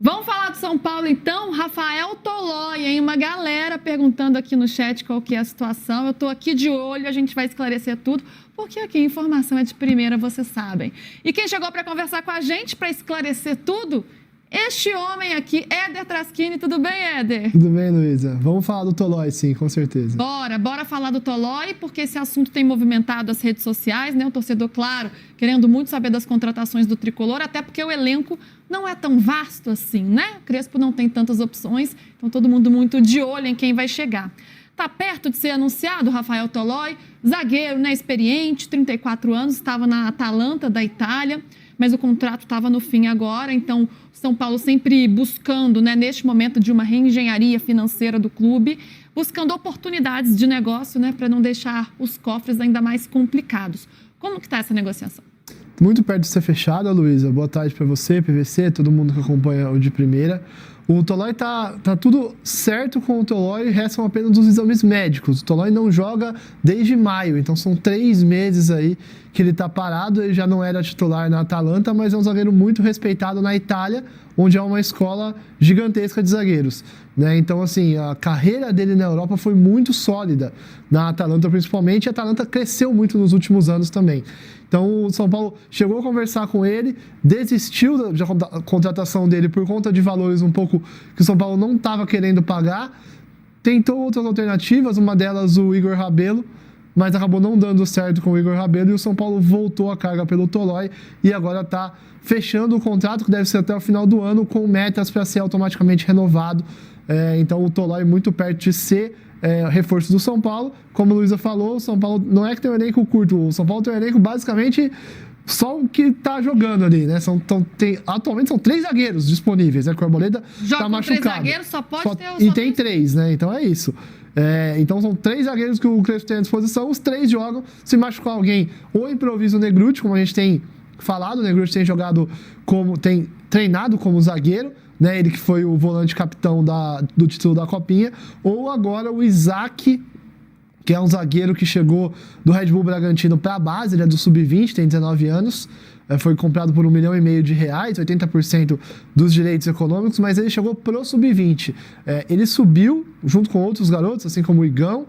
Vamos falar do São Paulo, então? Rafael Tolói, hein? Uma galera perguntando aqui no chat qual que é a situação. Eu estou aqui de olho, a gente vai esclarecer tudo, porque aqui a informação é de primeira, vocês sabem. E quem chegou para conversar com a gente, para esclarecer tudo, este homem aqui, Éder Traschini. Tudo bem, Éder? Tudo bem, Luísa. Vamos falar do Tolói, sim, com certeza. Bora falar do Tolói, porque esse assunto tem movimentado as redes sociais, né? O torcedor, claro, querendo muito saber das contratações do Tricolor, até porque o elenco não é tão vasto assim, né? O Crespo não tem tantas opções, então todo mundo muito de olho em quem vai chegar. Tá perto de ser anunciado o Rafael Tolói, zagueiro, né? Experiente, 34 anos, estava na Atalanta da Itália, mas o contrato estava no fim agora, então São Paulo sempre buscando, né, neste momento de uma reengenharia financeira do clube, buscando oportunidades de negócio, né, para não deixar os cofres ainda mais complicados. Como que está essa negociação? Muito perto de ser fechada, Luísa. Boa tarde para você, PVC, todo mundo que acompanha o de primeira. O Tolói tá tudo certo com o Tolói, restam apenas os exames médicos. O Tolói não joga desde maio, então são 3 meses aí que ele tá parado. Ele já não era titular na Atalanta, mas é um zagueiro muito respeitado na Itália, onde é uma escola gigantesca de zagueiros, né? Então, assim, a carreira dele na Europa foi muito sólida, na Atalanta principalmente, e a Atalanta cresceu muito nos últimos anos também. Então, o São Paulo chegou a conversar com ele, desistiu da contratação dele por conta de valores um pouco que o São Paulo não estava querendo pagar, tentou outras alternativas, uma delas o Igor Rabelo, mas acabou não dando certo com o Igor Rabelo e o São Paulo voltou a carga pelo Tolói e agora está fechando o contrato, que deve ser até o final do ano, com metas para ser automaticamente renovado. Então, o Tolói muito perto de ser reforço do São Paulo. Como a Luísa falou, o São Paulo não é que tem um elenco curto, o São Paulo tem um elenco basicamente só o que está jogando ali, né? Atualmente são 3 zagueiros disponíveis, né? Que o Arboleda está machucado. 3 zagueiros, só pode ter os. E tem 3, né? Então é isso. Então são 3 zagueiros que o Crespo tem à disposição, os 3 jogam. Se machucar alguém, ou improvisa o Negrutti, como a gente tem falado, o Negrutti tem tem treinado como zagueiro, né? Ele que foi o volante capitão do título da Copinha, ou agora o Isaac, que é um zagueiro que chegou do Red Bull Bragantino para a base, ele é do Sub-20, tem 19 anos, foi comprado por R$1,5 milhão, 80% dos direitos econômicos, mas ele chegou pro Sub-20. Ele subiu junto com outros garotos, assim como o Igão,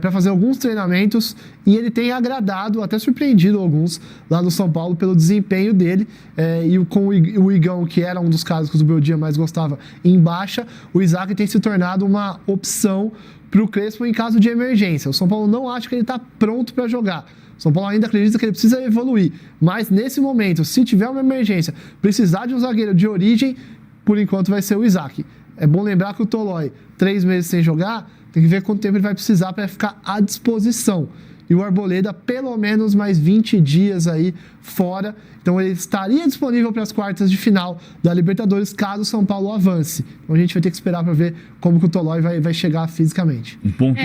para fazer alguns treinamentos, e ele tem agradado, até surpreendido alguns lá no São Paulo pelo desempenho dele, e com o Igão, que era um dos casos que o Beldia mais gostava, em baixa, o Isaac tem se tornado uma opção para o Crespo em caso de emergência. O São Paulo não acha que ele está pronto para jogar. O São Paulo ainda acredita que ele precisa evoluir. Mas nesse momento, se tiver uma emergência, precisar de um zagueiro de origem, por enquanto vai ser o Isaac. É bom lembrar que o Tolói, 3 meses sem jogar, tem que ver quanto tempo ele vai precisar para ficar à disposição. E o Arboleda, pelo menos mais 20 dias aí fora. Então ele estaria disponível para as quartas de final da Libertadores, caso o São Paulo avance. Então a gente vai ter que esperar para ver como que o Tolói vai chegar fisicamente. Um ponto...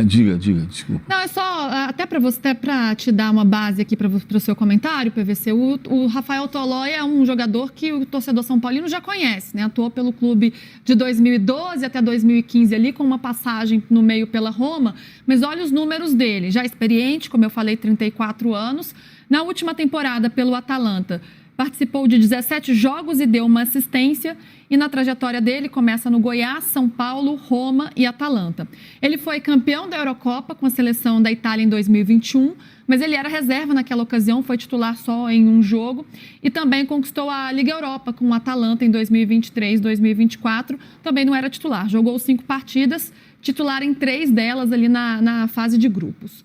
Diga, desculpa. Não, é só, até para te dar uma base aqui para o seu comentário, PVC, o Rafael Tolói é um jogador que o torcedor são paulino já conhece, né? Atuou pelo clube de 2012 até 2015 ali, com uma passagem no meio pela Roma, mas olha os números dele, já experiente, como eu falei, 34 anos, na última temporada pelo Atalanta, participou de 17 jogos e deu uma assistência, e na trajetória dele começa no Goiás, São Paulo, Roma e Atalanta. Ele foi campeão da Eurocopa com a seleção da Itália em 2021, mas ele era reserva naquela ocasião, foi titular só em um jogo, e também conquistou a Liga Europa com o Atalanta em 2023, 2024, também não era titular, jogou 5 partidas, titular em 3 delas ali na fase de grupos.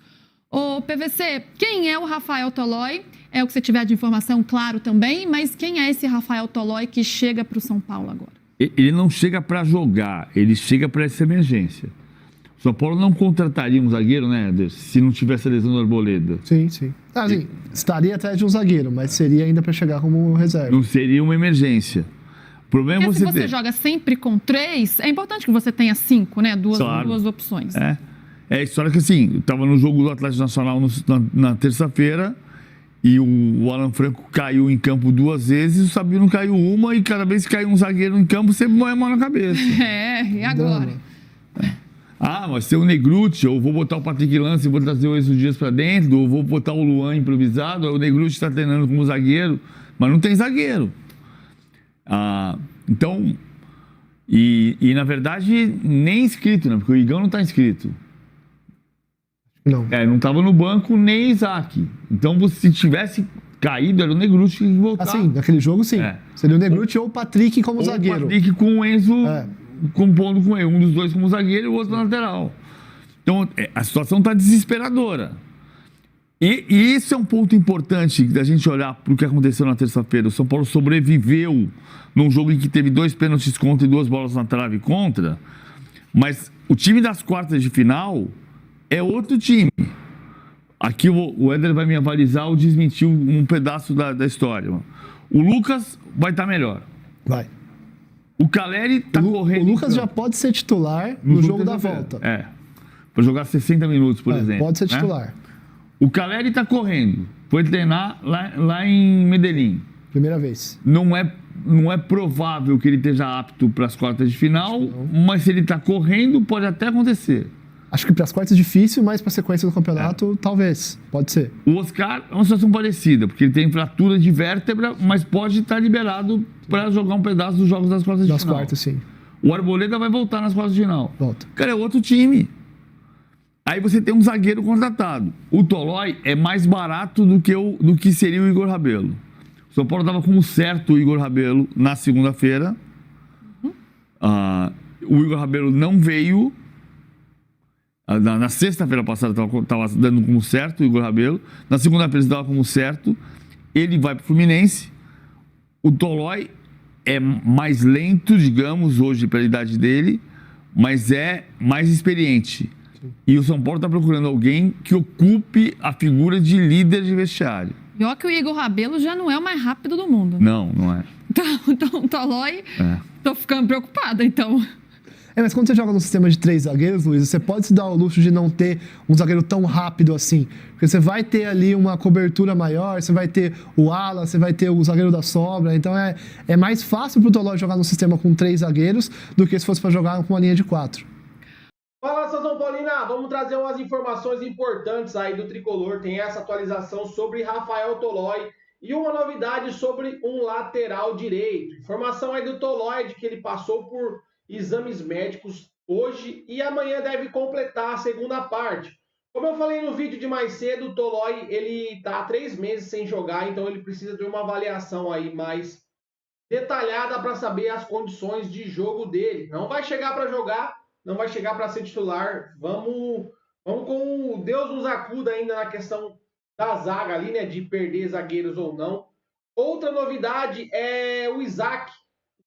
Ô, PVC, quem é o Rafael Tolói? É o que você tiver de informação, claro, também, mas quem é esse Rafael Tolói que chega para o São Paulo agora? Ele não chega para jogar, ele chega para essa emergência. O São Paulo não contrataria um zagueiro, né, se não tivesse a lesão do Arboleda. Sim. Assim, estaria atrás de um zagueiro, mas seria ainda para chegar como reserva. Não seria uma emergência. O problema porque se você joga sempre com 3, é importante que você tenha 5, né? Duas opções. É a história que, assim, eu estava no jogo do Atlético Nacional na terça-feira, e o Alan Franco caiu em campo 2 vezes, o Sabino caiu uma, e cada vez que cai um zagueiro em campo, sempre põe a mão na cabeça. E agora? Mas tem o Negrutti, ou vou botar o Patrick Lance e vou trazer o Enzo Dias para dentro, ou vou botar o Luan improvisado, o Negrutti está treinando como zagueiro, mas não tem zagueiro. Então, na verdade, nem inscrito, né? Porque o Igão não tá inscrito. Não. Não tava no banco nem Isaac. Então, se tivesse caído, era o Negrucci que tinha que voltar. Assim, naquele jogo, sim. Seria o Negrucci ou o Patrick como zagueiro. O Patrick com o Enzo compondo com ele. Um dos dois como zagueiro e o outro na lateral. Então, a situação tá desesperadora. E isso é um ponto importante da gente olhar para o que aconteceu na terça-feira. O São Paulo sobreviveu num jogo em que teve 2 pênaltis contra e 2 bolas na trave contra. Mas o time das quartas de final é outro time. Aqui o Éder vai me avalizar ou desmentir um pedaço da história. O Lucas vai estar melhor. Vai. O Caleri tá correndo. O Lucas já pode ser titular no jogo da volta. Para jogar 60 minutos, por exemplo. Pode ser titular. Né? O Caleri tá correndo. Foi treinar lá em Medellín. Primeira vez. Não é provável que ele esteja apto para as quartas de final, mas se ele tá correndo, pode até acontecer. Acho que para as quartas é difícil, mas para a sequência do campeonato, talvez. Pode ser. O Oscar é uma situação parecida, porque ele tem fratura de vértebra, mas pode estar liberado para jogar um pedaço dos jogos das quartas de final. Das quartas, sim. O Arboleda vai voltar nas quartas de final. Volta. Cara, é outro time. Aí você tem um zagueiro contratado. O Tolói é mais barato do que seria o Igor Rabelo. O São Paulo estava como certo o Igor Rabelo na segunda-feira. O Igor Rabelo não veio. Na sexta-feira passada estava dando como certo o Igor Rabelo. Na segunda-feira estava como certo. Ele vai para o Fluminense. O Tolói é mais lento, digamos, hoje pela idade dele, mas é mais experiente. E o São Paulo está procurando alguém que ocupe a figura de líder de vestiário. Pior que o Igor Rabelo já não é o mais rápido do mundo. Não é. Então o Tolói, tô ficando preocupada, então. Mas quando você joga no sistema de 3 zagueiros, Luiz, você pode se dar o luxo de não ter um zagueiro tão rápido assim. Porque você vai ter ali uma cobertura maior, você vai ter o ala, você vai ter o zagueiro da sobra. Então é mais fácil pro Tolói jogar no sistema com 3 zagueiros do que se fosse para jogar com uma linha de 4. Fala, São Paulina, vamos trazer umas informações importantes aí do Tricolor. Tem essa atualização sobre Rafael Tolói e uma novidade sobre um lateral direito. Informação aí do Tolói de que ele passou por exames médicos hoje e amanhã deve completar a segunda parte. Como eu falei no vídeo de mais cedo, o Tolói ele tá há 3 meses sem jogar, então ele precisa de uma avaliação aí mais detalhada para saber as condições de jogo dele. Não vai chegar para jogar, não vai chegar para ser titular. Vamos com o Deus nos acuda ainda na questão da zaga ali, né? De perder zagueiros ou não. Outra novidade é o Isaac,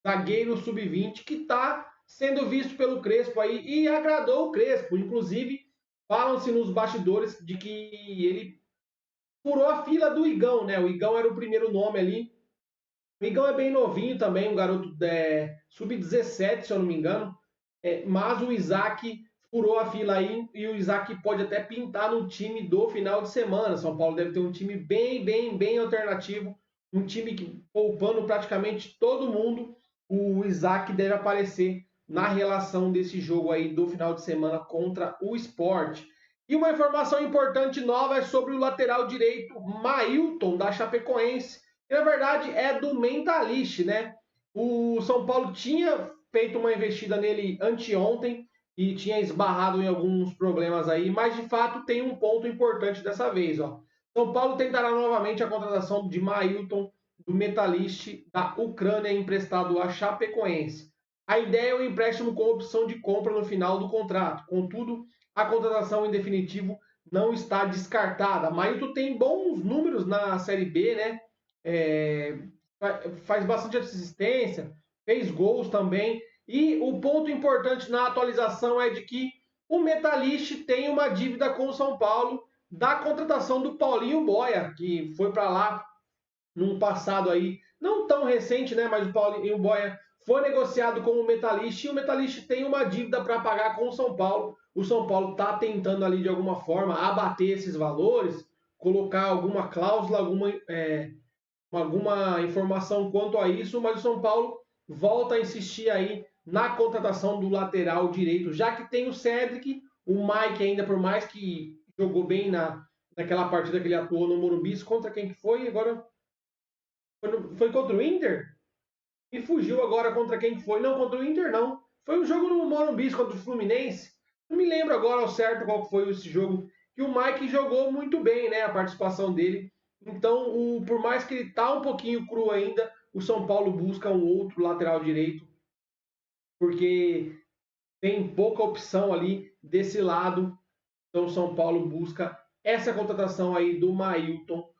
zagueiro sub-20, que está sendo visto pelo Crespo aí e agradou o Crespo. Inclusive, falam-se nos bastidores de que ele furou a fila do Igão, né? O Igão era o primeiro nome ali. O Igão é bem novinho também, um garoto sub-17, se eu não me engano. Mas o Isaac furou a fila aí e o Isaac pode até pintar no time do final de semana. São Paulo deve ter um time bem alternativo, um time que, poupando praticamente todo mundo, o Isaac deve aparecer na relação desse jogo aí do final de semana contra o Sport. E uma informação importante nova é sobre o lateral direito Mailton, da Chapecoense, que na verdade é do Mentalist, né? O São Paulo tinha feito uma investida nele anteontem e tinha esbarrado em alguns problemas aí, mas de fato tem um ponto importante dessa vez, ó. São Paulo tentará novamente a contratação de Mailton, do Metalist da Ucrânia, emprestado à Chapecoense. A ideia é um empréstimo com opção de compra no final do contrato. Contudo, a contratação em definitivo não está descartada. Mailton tem bons números na Série B, né? Faz bastante assistência, fez gols também. E o ponto importante na atualização é de que o Metalist tem uma dívida com o São Paulo da contratação do Paulinho Boia, que foi para lá num passado aí, não tão recente, né? Mas o Paulinho Boia foi negociado com o Metalist e o Metalist tem uma dívida para pagar com o São Paulo. O São Paulo está tentando ali de alguma forma abater esses valores, colocar alguma cláusula, alguma informação quanto a isso, mas o São Paulo volta a insistir aí na contratação do lateral direito, já que tem o Cedric, o Mike ainda, por mais que jogou bem naquela partida que ele atuou no Morumbi, contra quem que foi? Agora foi contra o Inter? E fugiu agora contra quem foi? Não, contra o Inter, não. Foi um jogo no Morumbi contra o Fluminense. Não me lembro agora ao certo qual foi esse jogo. Que o Mike jogou muito bem, né? A participação dele. Então, por mais que ele tá um pouquinho cru ainda, o São Paulo busca um outro lateral direito. Porque tem pouca opção ali desse lado. Então, o São Paulo busca essa contratação aí do Mailton,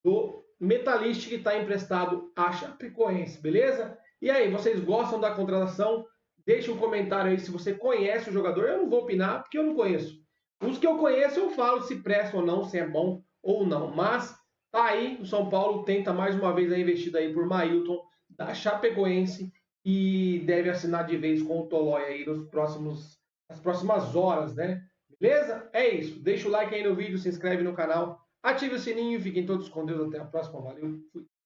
do Metalist, que está emprestado à Chapecoense, beleza? E aí, vocês gostam da contratação? Deixe um comentário aí se você conhece o jogador. Eu não vou opinar porque eu não conheço. Os que eu conheço eu falo se presta ou não, se é bom ou não. Mas tá aí, o São Paulo tenta mais uma vez a investida aí por Mailton, da Chapecoense, e deve assinar de vez com o Tolói aí nas próximas horas, né? Beleza? É isso. Deixa o like aí no vídeo, se inscreve no canal, ative o sininho e fiquem todos com Deus. Até a próxima. Valeu. Fui.